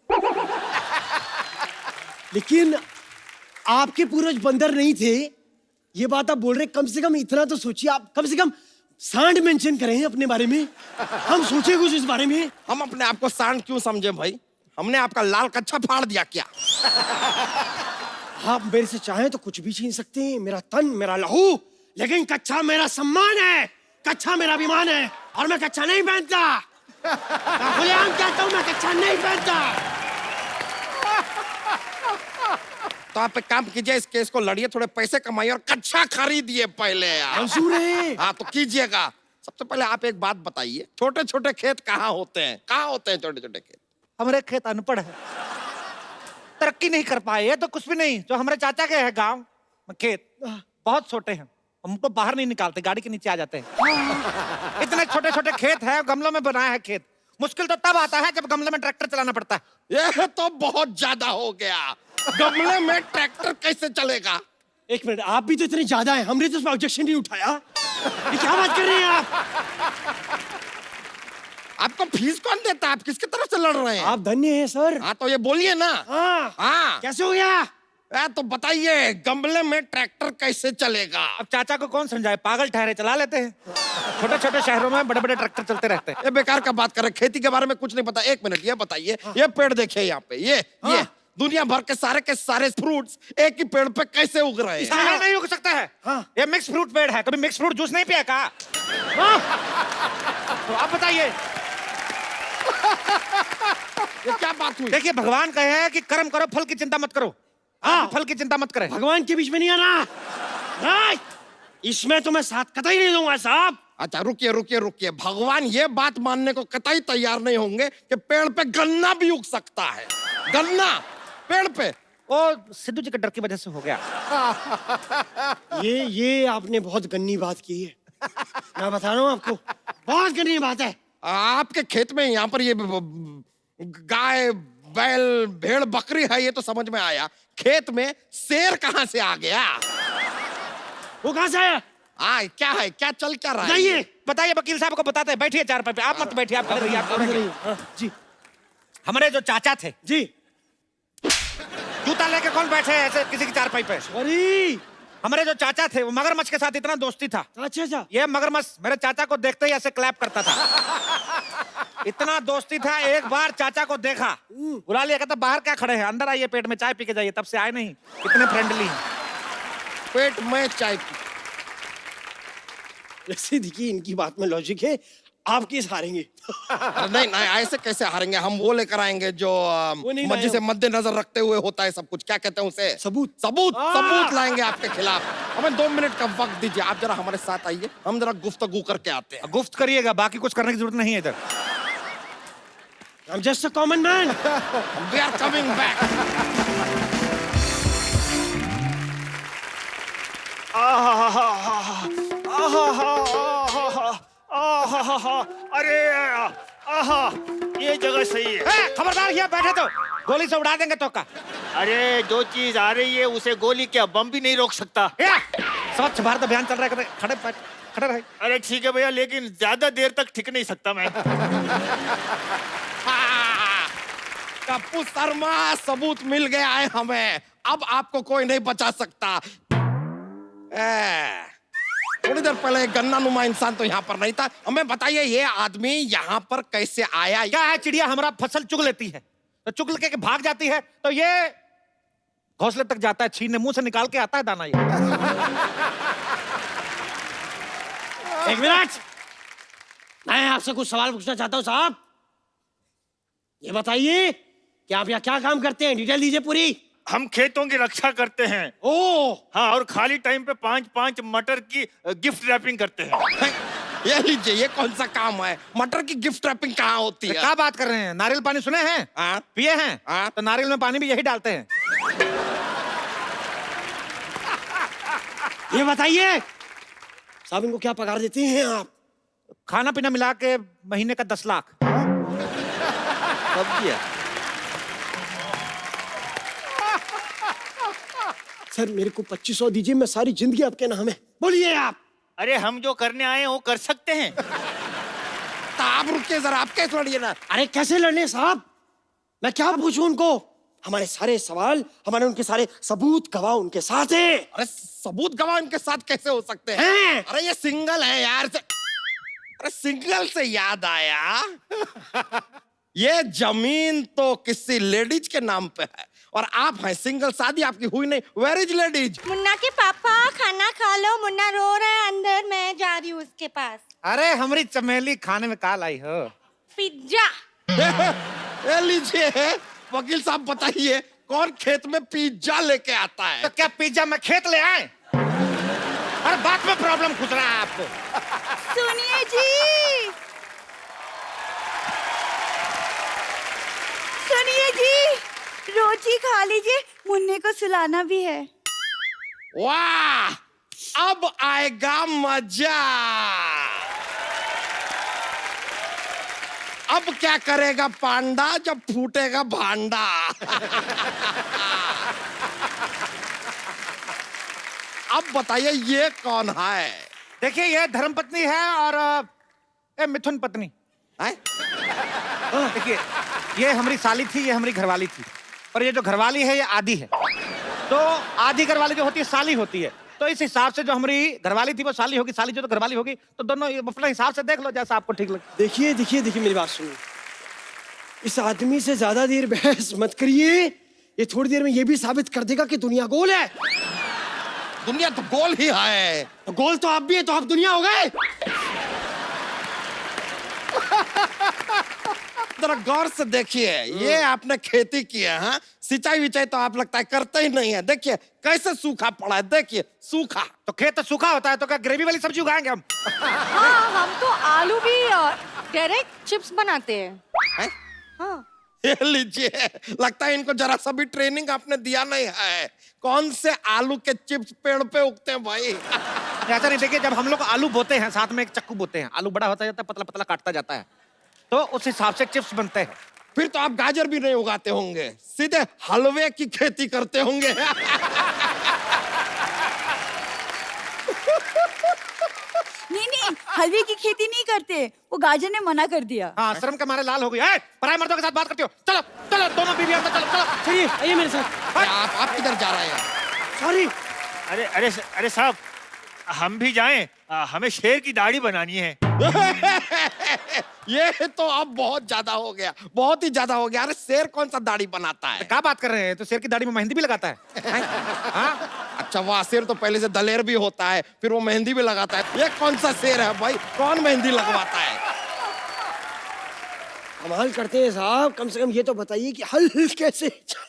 लेकिन आपके पूर्वज बंदर नहीं थे, ये बात आप बोल रहे। कम से कम इतना तो सोचिए, आप कम से कम सांड मेंशन करें अपने बारे में, हम सोचे कुछ इस बारे में। हम अपने आप को सांड क्यों समझे भाई? हमने आपका लाल कच्छा फाड़ दिया क्या? आप मेरे से चाहें तो कुछ भी छीन सकते हैं, मेरा तन मेरा लहू, लेकिन कच्छा मेरा सम्मान है, कच्छा मेरा अभिमान है, और मैं कच्छा नहीं पहनता। मैं खुलेआम कहता हूं, मैं कच्छा नहीं पहनता। तो आप एक काम कीजिए, इस केस को लड़िए, थोड़े पैसे कमाइए और कच्छा खरीदिए पहले यार। मंजूर है। हाँ तो कीजिएगा। सबसे पहले आप एक बात बताइए, छोटे छोटे खेत कहाँ होते हैं? कहाँ होते हैं छोटे छोटे खेत? हमारे खेत अनपढ़ है, तरक्की नहीं कर पाए। ये तो कुछ भी नहीं, जो हमारे चाचा के है गांव में खेत बहुत छोटे हैं, हमको बाहर नहीं निकालते, गाड़ी के नीचे आ जाते हैं। इतने छोटे छोटे खेत है, गमलों में बनाया है खेत। मुश्किल तो तब आता है जब गमले में ट्रैक्टर चलाना पड़ता है। ये तो बहुत ज्यादा हो गया, गमले में ट्रैक्टर कैसे चलेगा? एक मिनट, आप भी तो इतने ज्यादा हैं, हमने तो उसमें ऑब्जेक्शन नहीं उठाया। ये क्या बात कर रहे हैं आप? आपको फीस कौन देता है? आप किसकी तरफ से लड़ रहे हैं? आप धन्य हैं सर। हाँ तो ये बोलिए ना। हाँ हाँ कैसे हो गया? तो बताइए, गमले में ट्रैक्टर कैसे चलेगा? अब चाचा को कौन समझाए, पागल ठहरे, चला लेते हैं। छोटे छोटे शहरों में बड़े बड़े ट्रैक्टर चलते रहते हैं। ये बेकार का बात कर रहे, खेती के बारे में कुछ नहीं पता। एक मिनट, ये बताइए, ये पेड़ देखिए यहाँ पे, ये दुनिया भर के सारे फ्रूट्स एक ही पेड़ पे कैसे उग रहे हैं? इसमें नहीं उग सकता है। ये मिक्स फ्रूट पेड़ है, कभी मिक्स फ्रूट जूस नहीं पिया का? तो आप बताइए ये क्या बात हुई? देखिए, भगवान कहे हैं कि कर्म करो, फल की चिंता मत करो। हाँ, फल की चिंता मत करें। भगवान के बीच में नहीं आना। नहीं, इसमें तो मैं साथ कतई नहीं दूंगा साहब। अच्छा रुकिए रुकिए रुकिए, भगवान ये बात मानने को कतई तैयार नहीं होंगे कि पेड़ पे गन्ना भी उग सकता है। गन्ना पेड़ पे? वो सिद्धू जी के डर की वजह से हो गया। ये आपने बहुत गन्नी बात की है, मैं बता रहा हूँ आपको, बहुत गन्नी बात है। आपके खेत में यहाँ पर ये गाय बैल भेड़ बकरी है, ये तो समझ में आया। खेत में शेर कहाँ से आ गया? वो कहाँ से आया? क्या है, क्या चल क्या रहा है? बताइए बताइए, वकील साहब को बताते हैं। बैठिए चारपाई पे, आप मत बैठिए, आप करेंगे, आप करेंगे। जी हमारे जो चाचा थे जी, जूता लेके कौन बैठे हैं ऐसे किसी की चारपाई पे? सॉरी। हमारे जो चाचा थे, वो मगरमच्छ के साथ इतना दोस्ती था। अच्छा अच्छा। ये मगरमच्छ मेरे चाचा को देखते ही ऐसे क्लैप करता था। इतना दोस्ती था, एक बार चाचा को देखा, बुला लिया, कहता बाहर क्या खड़े हैं, अंदर आइए, पेट में चाय पी के जाइए। तब से आए नहीं, इतने फ्रेंडली हैं। पेट में चाय पी। वैसे देखिए इनकी बात में लॉजिक है, आप किस हारेंगे। अरे नहीं नहीं, ऐसे कैसे हारेंगे हम? वो लेकर आएंगे जो वो नहीं मस्जिद से मद्देनजर रखते हुए होता है सब कुछ, क्या कहते हैं उसे? सबूत। सबूत हाँ। सबूत लाएंगे आपके खिलाफ। हमें 2 मिनट का वक्त दीजिए, आप जरा हमारे साथ आइए, हम जरा गुफ्तगू करके आते हैं। गुफ्त करिएगा, बाकी कुछ करने की जरूरत नहीं है इधर। I'm just a common man. We are coming back. अरे ये जगह सही है। खबरदार, यहाँ बैठे तो गोली से उड़ा देंगे तो का। अरे जो चीज आ रही है उसे गोली क्या बम भी नहीं रोक सकता। स्वच्छ भारत अभियान चल रहा है, खड़े खड़े रहे। अरे ठीक है भैया, लेकिन ज्यादा देर तक टिक नहीं सकता मैं। टप्पू शर्मा, सबूत मिल गया है हमें, अब आपको कोई नहीं बचा सकता। थोड़ी देर पहले एक गन्ना नुमा इंसान तो यहाँ पर नहीं था। हमें बताइए ये आदमी यहाँ पर कैसे आया? क्या है, चिड़िया हमारा फसल चुग लेती है तो चुग लेके भाग जाती है, तो ये घोंसले तक जाता है, छीनने मुंह से निकाल के आता है दाना। ये एक मिनट, मैं आपसे कुछ सवाल पूछना चाहता हूँ साहब। ये बताइए कि आप यहाँ क्या काम करते हैं, डिटेल दीजिए पूरी। हम खेतों की रक्षा करते हैं। ओह हाँ, और खाली टाइम पे 5-5 मटर की गिफ्ट रैपिंग करते हैं। ये लीजिए, ये कौन सा काम है? मटर की गिफ्ट रैपिंग कहाँ होती है? क्या बात कर रहे हैं? नारियल पानी सुने हैं? हाँ? पिए हैं? हाँ? तो नारियल में पानी भी यही डालते हैं। ये बताइए साहब, इनको क्या पगार देते हैं आप? खाना पीना मिला के महीने का 10 लाख। कब किया? सर मेरे को 2500 दीजिए, मैं सारी जिंदगी आपके नाम है। बोलिए आप। अरे हम जो करने आए हैं वो कर सकते हैं। तो आप रुकिए जरा, आप कैसे लड़िए ना। अरे कैसे लड़ने साहब, मैं क्या पूछूं उनको? हमारे सारे सवाल, हमारे उनके सारे सबूत गवाह उनके साथ है। अरे सबूत गवाह इनके साथ कैसे हो सकते हैं? अरे ये सिंगल है यार। अरे सिंगल से याद आया, ये जमीन तो किसी लेडीज के नाम पे है और आप हैं सिंगल, शादी आपकी हुई नहीं। Where is ladies? मुन्ना के पापा खाना खा लो, मुन्ना रो रहा है अंदर, मैं जा रही हूँ उसके पास। अरे हमारी चमेली खाने में काल आई हो। पिज्जा। ये लीजिए वकील साहब, बताइए कौन खेत में पिज्जा लेके आता है? तो क्या पिज्जा में खेत ले आए? अरे बात में प्रॉब्लम खुद रहा है आपको। सुनिए जी, सुनिए जी, रोटी खा लीजिए, मुन्ने को सुलाना भी है। वाह, अब आएगा मजा। अब क्या करेगा पांडा जब फूटेगा भांडा। अब बताइए ये कौन है? देखिए ये धर्मपत्नी है और ये मिथुन पत्नी है? देखिए ये हमारी साली थी, ये हमारी घरवाली थी, और ये जो घरवाली है ये आधी है। तो आधी घरवाली जो होती है साली होती है, तो इस हिसाब से जो हमारी घरवाली थी वो साली होगी, साली जो तो घरवाली होगी, तो दोनों अपने हिसाब से देख लो जैसा आपको ठीक लगे। देखिए देखिए देखिए मेरी बात सुनिए, इस आदमी से ज्यादा देर बहस मत करिए, ये थोड़ी देर में ये भी साबित कर देगा कि दुनिया गोल है। दुनिया तो गोल ही है। तो गोल तो आप भी है, तो आप दुनिया हो गए। जरा गौर से देखिए, ये आपने खेती की है, हाँ? सिंचाई विचाई तो आप लगता है करते ही नहीं है। देखिए कैसे सूखा पड़ा है, देखिए सूखा। तो खेत तो सूखा होता है, तो क्या ग्रेवी वाली सब्जी उगाएंगे हम? हाँ, हम तो आलू भी डायरेक्ट चिप्स बनाते हैं। है? हाँ। ये लीजिए, लगता है इनको जरा सा भी ट्रेनिंग आपने दिया नहीं है। कौन से आलू के चिप्स पेड़ पे उगते हैं भाई? ऐसा नहीं, देखिए जब हम लोग आलू बोते हैं साथ में एक चक्कू बोते हैं, आलू बड़ा होता जाता है, पतला पतला काटता जाता है, तो उस हिसाब से चिप्स बनते हैं। फिर तो आप गाजर भी नहीं उगाते होंगे, सीधे हलवे की खेती करते होंगे। नहीं नहीं, हलवे की खेती नहीं करते, वो गाजर ने मना कर दिया। हाँ, शर्म के मारे लाल हो गई। पराये मर्दों के साथ बात करती हो? चलो चलो दोनों बीवी अंदर चलो चलो। चलिए आइए मेरे साथ। आप किधर जा रहे हैं? सॉरी। अरे अरे अरे साहब, हम भी जाएं? हमें शेर की दाढ़ी बनानी है। ये तो अब बहुत ज्यादा हो गया, बहुत ही ज्यादा हो गया। अरे शेर कौन सा दाढ़ी बनाता है? क्या बात कर रहे हैं? तो शेर की दाढ़ी में मेहंदी भी लगाता है। हाँ? अच्छा वाह, शेर तो पहले से दलेर भी होता है, फिर वो मेहंदी भी लगाता है। ये कौन सा शेर है भाई? कौन मेहंदी लगवाता है? कमाल करते हैं साहब, कम से कम ये तो बताइए कि हल कैसे क्या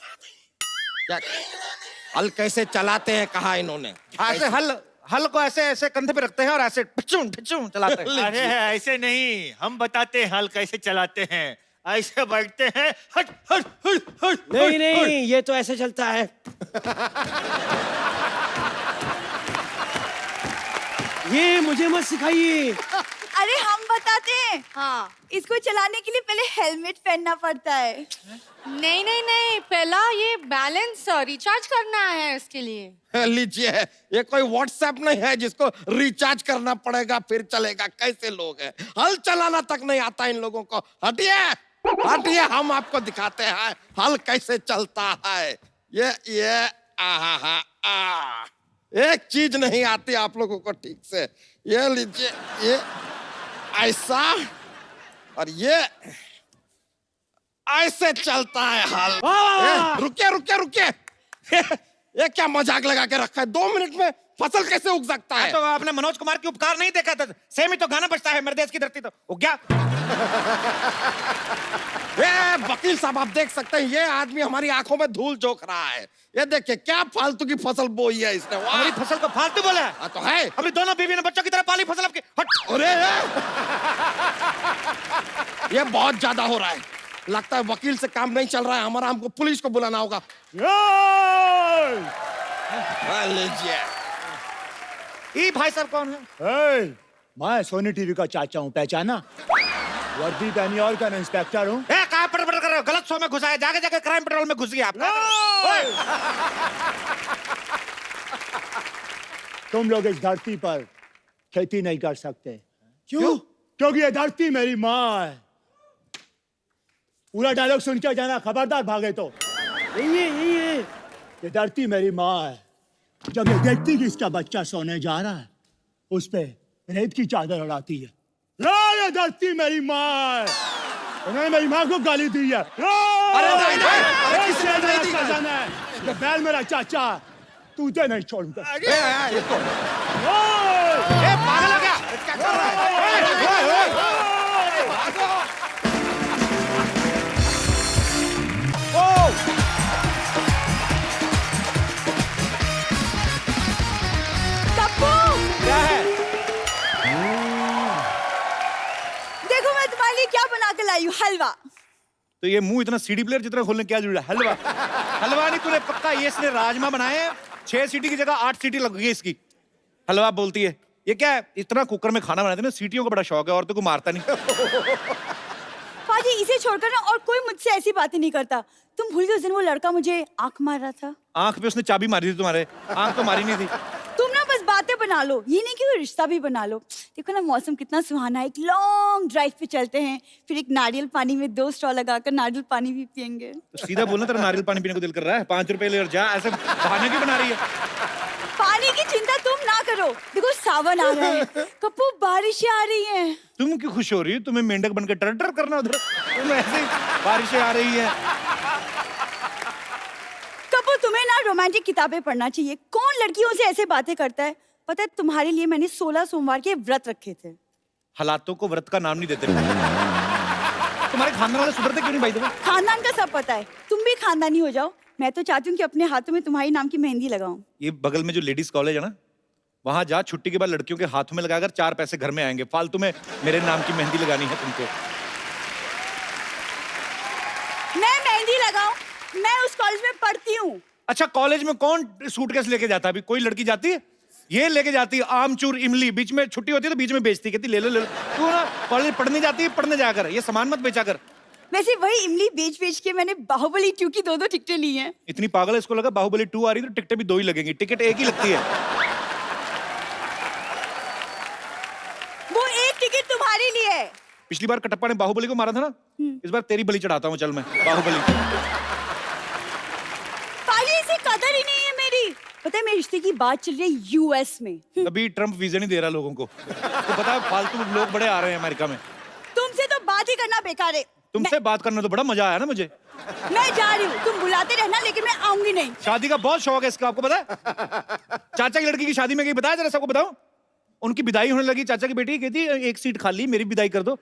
हल कैसे चलाते हैं कहा इन्होंने? ऐसे हल को ऐसे ऐसे कंधे पे रखते हैं और ऐसे पिचूं पिचूं चलाते हैं। अरे ऐसे नहीं, हम बताते हैं हल कैसे चलाते हैं। ऐसे बैठते हैं, हट हट हट हट। नहीं नहीं, ये तो ऐसे चलता है। ये मुझे मत सिखाइए। अरे हम बताते हैं। हाँ, इसको चलाने के लिए पहले हेलमेट पहनना पड़ता है। नहीं नहीं नहीं, पहला ये बैलेंस रिचार्ज करना है इसके लिए। लीजिए, ये कोई व्हाट्सएप नहीं है जिसको रिचार्ज करना पड़ेगा फिर चलेगा। कैसे लोग हैं, हल चलाना तक नहीं आता इन लोगों को। हटिए हटिए, हम आपको दिखाते हैं हल कैसे चलता है। ये आहा आ एक चीज नहीं आती आप लोगों को ठीक से। ये लीजिए, ये ऐसा और ये ऐसे चलता है हल। रुकिए रुकिए रुकिए, ये क्या मजाक लगा के रखा है? 2 मिनट में फसल कैसे उग सकता है? तो आपने मनोज कुमार की उपकार नहीं देखा था? सेम ही तो गाना बजता है, मेरे देश की धरती तो उग गया। ये वकील साहब आप देख सकते हैं, ये आदमी हमारी आंखों में धूल झोंक रहा है। ये देखिए क्या फालतू की फसल बोई है इसने। हमारी फसल को फालतू बोला है? तो है, अभी दोनों बीवी ने बच्चों की तरह पाली फसल आपकी। हट। अरे ये बहुत ज्यादा हो रहा है। लगता है वकील से काम नहीं चल रहा है हमारा, हमको पुलिस को बुलाना होगा। लीजिए। ये भाई साहब कौन है? मैं सोनी टीवी का चाचा हूँ, पहचाना? वर्दी पहनी और क्या इंस्पेक्टर हूँ। कहाँ पर कर रहे हो? गलत शो में घुसा है, जाके जाके क्राइम पेट्रोल में घुस गया आप। तुम लोग इस धरती पर खेती नहीं कर सकते। क्यों? क्योंकि ये धरती मेरी माँ है। पूरा डायलॉग सुन के जाना, खबरदार भागे तो। ये धरती मेरी माँ है। जब ये देखती कि इसका बच्चा सोने जा रहा है, उस पे रेत की चादर उड़ाती है। ये धरती मेरी माँ है। उन्होंने मेरी माँ को गाली दी है। ये बैल मेरा चाचा, तुझे नहीं छोड़ूंगा। पागल हो गया? क्या कर रहा है? क्या है? देखो मैं तुम्हारे लिए क्या बना के लाई हूँ, हलवा। तो ये मुंह इतना सीडी प्लेयर जितना खोलने क्या जरूरी है? हलवा हलवा नहीं तूने पक्का, ये इसने राजमा बनाए हैं। 6 सीटी की जगह 8 सीटी लग गई इसकी। हलवा बोलती है। ये क्या है? इतना कुकर में खाना बनाते ना, सीटियों का बड़ा शौक है, औरतों को मारता नहीं। पाजी इसे छोड़कर ना और कोई मुझसे ऐसी बातें नहीं करता। तुम भूल गए उस दिन वो लड़का मुझे आंख मार रहा था। आंख पे उसने चाबी मारी थी तुम्हारे, आंख तो मारी नहीं थी। तुम ना बस बातें बना लो, ये नहीं कि वो रिश्ता भी बना लो। देखो ना मौसम कितना सुहाना है, एक लॉन्ग ड्राइव पे चलते हैं, फिर एक नारियल पानी में 2 स्ट्रॉ लगाकर नारियल पानी भी पियेंगे। तो सीधा बोलना, तेरा नारियल पानी पीने को दिल कर रहा है? 5 रुपए ले और जा, ऐसे बहाने क्यों बना रही है? पानी की चिंता तुम ना करो, देखो सावन आ रहा है, कप्पू बारिशें आ रही हैं। तुम क्यों खुश हो रही हो? तुम्हें मेंढक बनकर टर टर करना उधर, तुम ऐसे बारिशें आ रही है। कप्पू तुम्हें ना रोमांटिक किताबें पढ़ना चाहिए। कौन लड़कियों से ऐसे बातें करता है? पता है तुम्हारे लिए मैंने 16 सोमवार के व्रत रखे थे। हालातों को व्रत का नाम नहीं देते। तुम्हारे खानदान वाले सुधरते क्यों नहीं भाई? तुम्हें खानदान का सब पता है, तुम भी खानदानी हो जाओ। मैं तो चाहती हूँ कि अपने हाथों में तुम्हारी नाम की मेहंदी लगाऊं। ये बगल में जो लेडीज कॉलेज है ना, वहां जा, छुट्टी के बाद लड़कियों के हाथों में लगाकर 4 पैसे घर में आएंगे। फालतू में मेरे नाम की मेहंदी लगानी है तुमको। मैं मेहंदी लगाऊं? मैं उस कॉलेज में पढ़ती हूँ। अच्छा, कॉलेज में कौन सूटकेस लेके जाता है? अभी कोई लड़की जाती है? ये लेके जाती है आमचूर इमली, बीच में छुट्टी होती है तो बीच में बेचती, कहती ले लो ले लो। तू ना कॉलेज पढ़ने जाती है, पढ़ने जाकर ये सामान मत बेचा कर। वैसे वही इमली बेच बेच के मैंने बाहुबली 2 की 2-2 टिकटें ली हैं। इतनी पागल है, इसको लगा बाहुबली 2 आ रही तो टिकटें भी 2 ही लगेंगी। टिकट एक ही लगती है। वो एक टिकट तुम्हारे लिए है। पिछली बार कटप्पा ने बाहुबली को मारा था ना, इस बार तेरी बलि चढ़ाता हूँ। चल मैं बाहुबली। पाजी इसे कदर ही नहीं है मेरी। पता है मेरे रिश्ते की बात चल रही है यूएस में। अभी ट्रम्प वीजा नहीं दे रहा लोगों को, तो पता है फालतू लोग बड़े आ रहे हैं अमेरिका में। तुमसे तो बात ही करना बेकार है। तुमसे बात करना तो बड़ा मजा आया ना मुझे। मैं जा रही हूँ, तुम बुलाते रहना, लेकिन मैं आऊंगी नहीं। शादी का बहुत शौक है इसका, आपको पता है? चाचा की लड़की की शादी में गई, बताया जरा सबको बताओ। उनकी विदाई होने लगी, चाचा की बेटी कहती एक सीट खाली, मेरी विदाई कर दो।